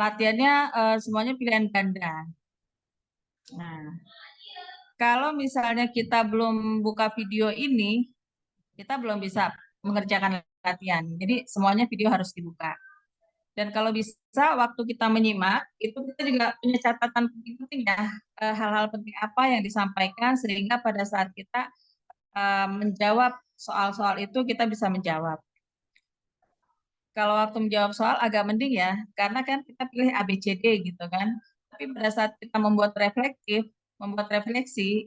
latihannya semuanya pilihan ganda. Nah, kalau misalnya kita belum buka video ini, kita belum bisa mengerjakan latihan. Jadi semuanya video harus dibuka. Dan kalau bisa waktu kita menyimak, itu kita juga punya catatan penting ya, hal-hal penting apa yang disampaikan sehingga pada saat kita menjawab soal-soal itu kita bisa menjawab. Kalau waktu menjawab soal agak mending ya, karena kan kita pilih A, B, C, D gitu kan. Tapi pada saat kita membuat refleksi,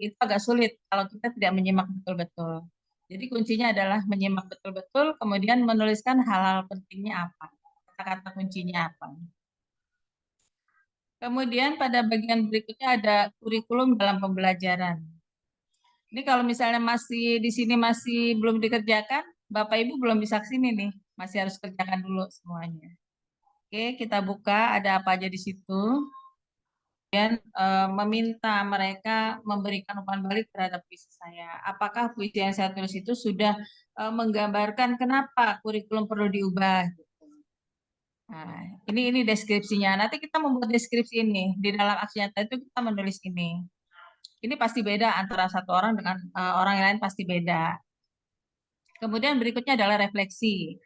itu agak sulit kalau kita tidak menyimak betul-betul. Jadi kuncinya adalah menyimak betul-betul, kemudian menuliskan hal-hal pentingnya apa, kata-kata kuncinya apa. Kemudian pada bagian berikutnya ada kurikulum dalam pembelajaran. Ini kalau misalnya masih di sini masih belum dikerjakan, Bapak Ibu belum bisa ke sini nih, masih harus kerjakan dulu semuanya. Oke, kita buka ada apa aja di situ. Kemudian meminta mereka memberikan umpan balik terhadap puisi saya. Apakah puisi yang saya tulis itu sudah menggambarkan kenapa kurikulum perlu diubah? Nah, ini deskripsinya. Nanti kita membuat deskripsi ini di dalam aksi nyata itu kita menulis ini. Ini pasti beda antara satu orang dengan orang yang lain pasti beda. Kemudian berikutnya adalah refleksi.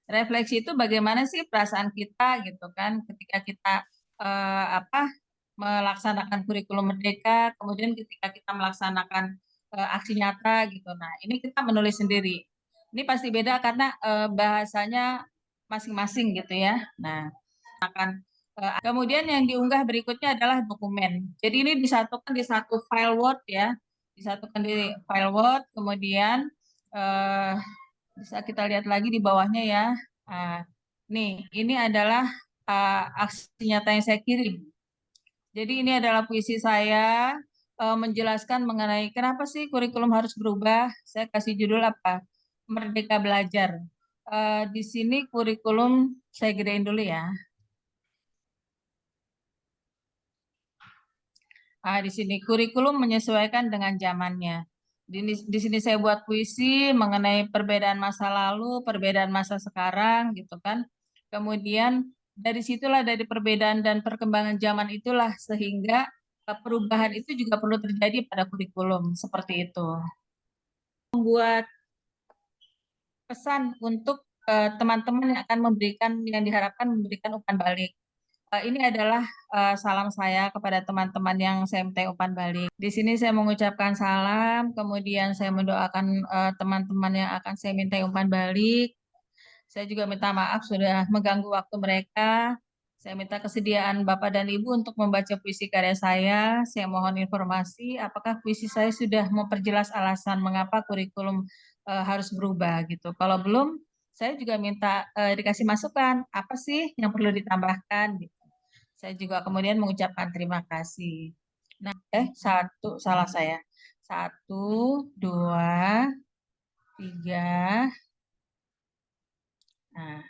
Refleksi itu bagaimana sih perasaan kita gitu kan ketika kita melaksanakan kurikulum merdeka, kemudian ketika kita melaksanakan aksi nyata gitu. Nah, ini kita menulis sendiri. Ini pasti beda karena bahasanya masing-masing gitu ya. Nah, kemudian yang diunggah berikutnya adalah dokumen. Jadi ini disatukan di satu file Word ya, disatukan di file Word. Kemudian eh, bisa kita lihat lagi di bawahnya ya. Nah, nih, ini adalah aksi nyata yang saya kirim. Jadi ini adalah puisi saya menjelaskan mengenai kenapa sih kurikulum harus berubah. Saya kasih judul apa? Merdeka Belajar. Di sini kurikulum saya gedein dulu ya. Di sini kurikulum menyesuaikan dengan zamannya. Di sini saya buat puisi mengenai perbedaan masa lalu, perbedaan masa sekarang, gitu kan. Kemudian dari situlah dari perbedaan dan perkembangan zaman itulah sehingga perubahan itu juga perlu terjadi pada kurikulum seperti itu. Membuat pesan untuk teman-teman yang akan memberikan yang diharapkan memberikan umpan balik. Ini adalah salam saya kepada teman-teman yang saya minta umpan balik. Di sini saya mengucapkan salam, kemudian saya mendoakan teman-teman yang akan saya minta umpan balik. Saya juga minta maaf sudah mengganggu waktu mereka. Saya minta kesediaan Bapak dan Ibu untuk membaca puisi karya saya. Saya mohon informasi apakah puisi saya sudah memperjelas alasan mengapa kurikulum harus berubah gitu. Kalau belum, saya juga minta dikasih masukan apa sih yang perlu ditambahkan gitu. Saya juga kemudian mengucapkan terima kasih. Nah, satu salah saya. Satu, dua, tiga. Nah,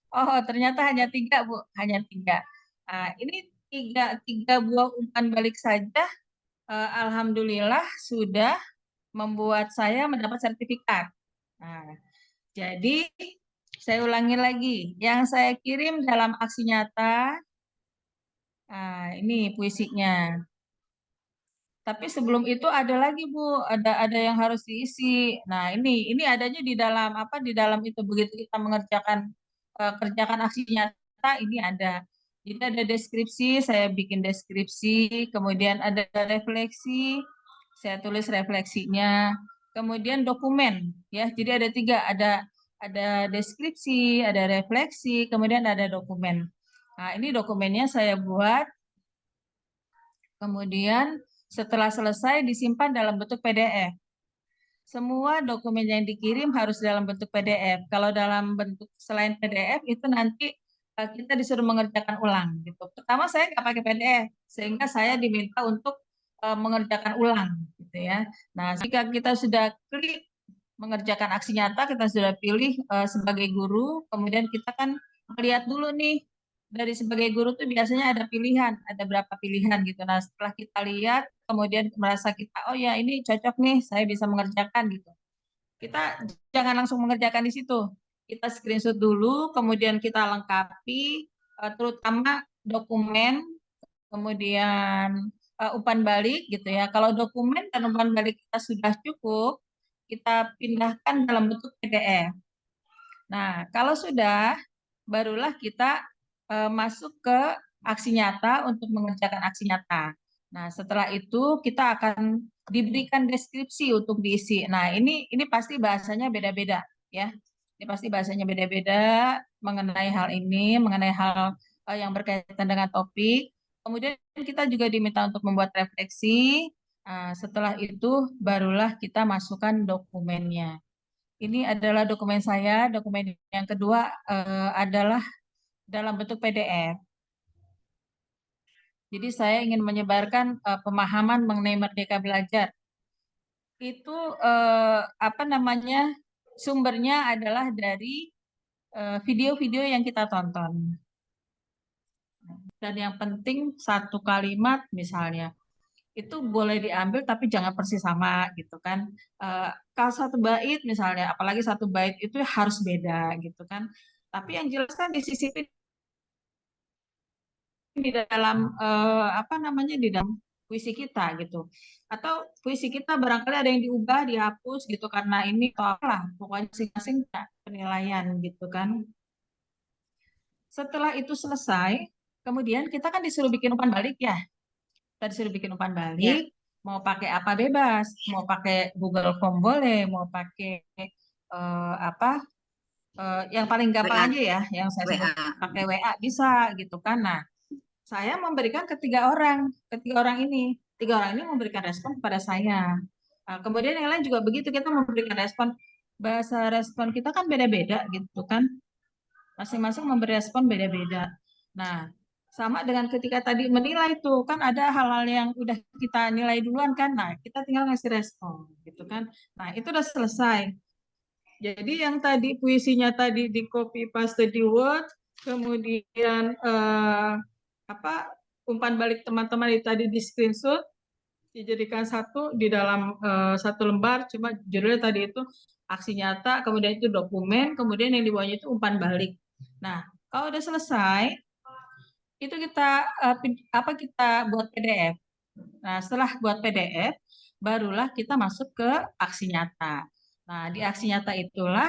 oh ternyata hanya tiga Bu, hanya tiga. Nah, ini tiga buah umpan balik saja. Alhamdulillah sudah membuat saya mendapat sertifikat. Nah, jadi saya ulangi lagi, yang saya kirim dalam aksi nyata. Nah, ini puisinya. Tapi sebelum itu ada lagi Bu, ada yang harus diisi. Nah, ini adanya di dalam apa di dalam itu begitu kita mengerjakan kerjakan aksi nyata ini ada. Jadi ada deskripsi, saya bikin deskripsi, kemudian ada refleksi, saya tulis refleksinya, kemudian dokumen ya. Jadi ada tiga, ada deskripsi, ada refleksi, kemudian ada dokumen. Nah, ini dokumennya saya buat. Kemudian setelah selesai disimpan dalam bentuk PDF. Semua dokumen yang dikirim harus dalam bentuk PDF. Kalau dalam bentuk selain PDF itu nanti kita disuruh mengerjakan ulang gitu. Pertama saya nggak pakai PDF sehingga saya diminta untuk mengerjakan ulang gitu ya. Nah, jika kita sudah klik mengerjakan aksi nyata, kita sudah pilih sebagai guru, kemudian kita kan melihat dulu nih dari sebagai guru tuh biasanya ada pilihan, ada berapa pilihan gitu. Nah, setelah kita lihat, kemudian merasa kita, oh ya ini cocok nih, saya bisa mengerjakan gitu. Kita jangan langsung mengerjakan di situ. Kita screenshot dulu, kemudian kita lengkapi, terutama dokumen, kemudian umpan balik gitu ya. Kalau dokumen dan umpan balik kita sudah cukup, kita pindahkan dalam bentuk PDF. Nah, kalau sudah, barulah kita masuk ke aksi nyata untuk mengerjakan aksi nyata. Nah, setelah itu kita akan diberikan deskripsi untuk diisi. Nah, ini pasti bahasanya beda-beda ya. Ini pasti bahasanya beda-beda mengenai hal ini, mengenai hal yang berkaitan dengan topik. Kemudian kita juga diminta untuk membuat refleksi. Setelah itu barulah kita masukkan dokumennya. Ini adalah dokumen saya. Dokumen yang kedua adalah dalam bentuk PDF. Jadi saya ingin menyebarkan pemahaman mengenai Merdeka Belajar. Itu apa namanya, sumbernya adalah dari video-video yang kita tonton. Dan yang penting satu kalimat misalnya itu boleh diambil tapi jangan persis sama gitu kan. Kalau satu bait misalnya, apalagi satu bait itu harus beda gitu kan. Tapi yang jelas kan disisipin di dalam apa namanya, di dalam puisi kita gitu. Atau puisi kita barangkali ada yang diubah, dihapus gitu karena ini atau apalah, pokoknya masing-masing penilaian gitu kan. Setelah itu selesai, kemudian kita kan disuruh bikin umpan balik ya. Kita disuruh bikin umpan Ya, balik, mau pakai apa bebas, mau pakai Google Form boleh, mau pakai apa yang paling gampang WA, aja ya, yang saya sebut WA. pakai WA bisa gitu kan. Nah, saya memberikan ketiga orang ini. Tiga orang ini memberikan respon kepada saya. Kemudian yang lain juga begitu, kita memberikan respon. Bahasa respon kita kan beda-beda gitu kan. Masing-masing memberi respon beda-beda. Nah, sama dengan ketika tadi menilai itu kan ada hal-hal yang udah kita nilai duluan kan. Nah, kita tinggal ngasih respon gitu kan. Nah, itu udah selesai. Jadi yang tadi puisinya tadi di copy paste di Word, kemudian apa umpan balik teman-teman itu tadi di screenshot, dijadikan satu di dalam satu lembar, cuma judulnya tadi itu aksi nyata, kemudian itu dokumen, kemudian yang di bawahnya itu umpan balik. Nah, kalau udah selesai, itu kita apa kita buat PDF. Nah, setelah buat PDF, barulah kita masuk ke aksi nyata. Nah, di aksi nyata itulah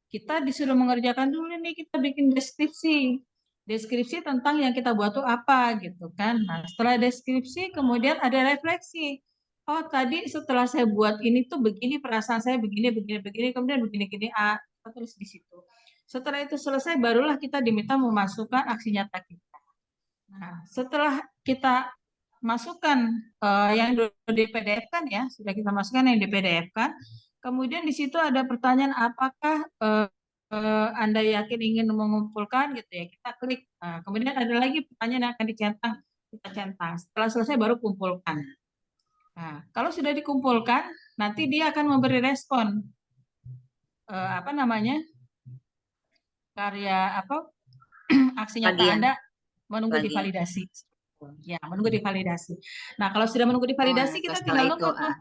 kita disuruh mengerjakan dulu nih, kita bikin deskripsi. Deskripsi tentang yang kita buat tuh apa gitu kan. Nah, setelah deskripsi kemudian ada refleksi. Oh, tadi setelah saya buat ini tuh begini perasaan saya begini begini begini kemudian begini gini kita tulis di situ. Setelah itu selesai barulah kita diminta memasukkan aksi nyata kita. Nah, setelah kita masukkan yang di PDF kan ya, sudah kita masukkan yang di PDF kan. Kemudian di situ ada pertanyaan apakah Anda yakin ingin mengumpulkan gitu ya, kita klik. Nah, kemudian ada lagi pertanyaan yang akan dicentang, kita centang. Setelah selesai baru kumpulkan. Nah, kalau sudah dikumpulkan, nanti dia akan memberi respon apa namanya, karya apa aksi nyata Bagian, Anda menunggu bagian. divalidasi. Ya, menunggu divalidasi. Nah, kalau sudah menunggu Oh, divalidasi, terus kita setelah tinggal itu nunggu tuh.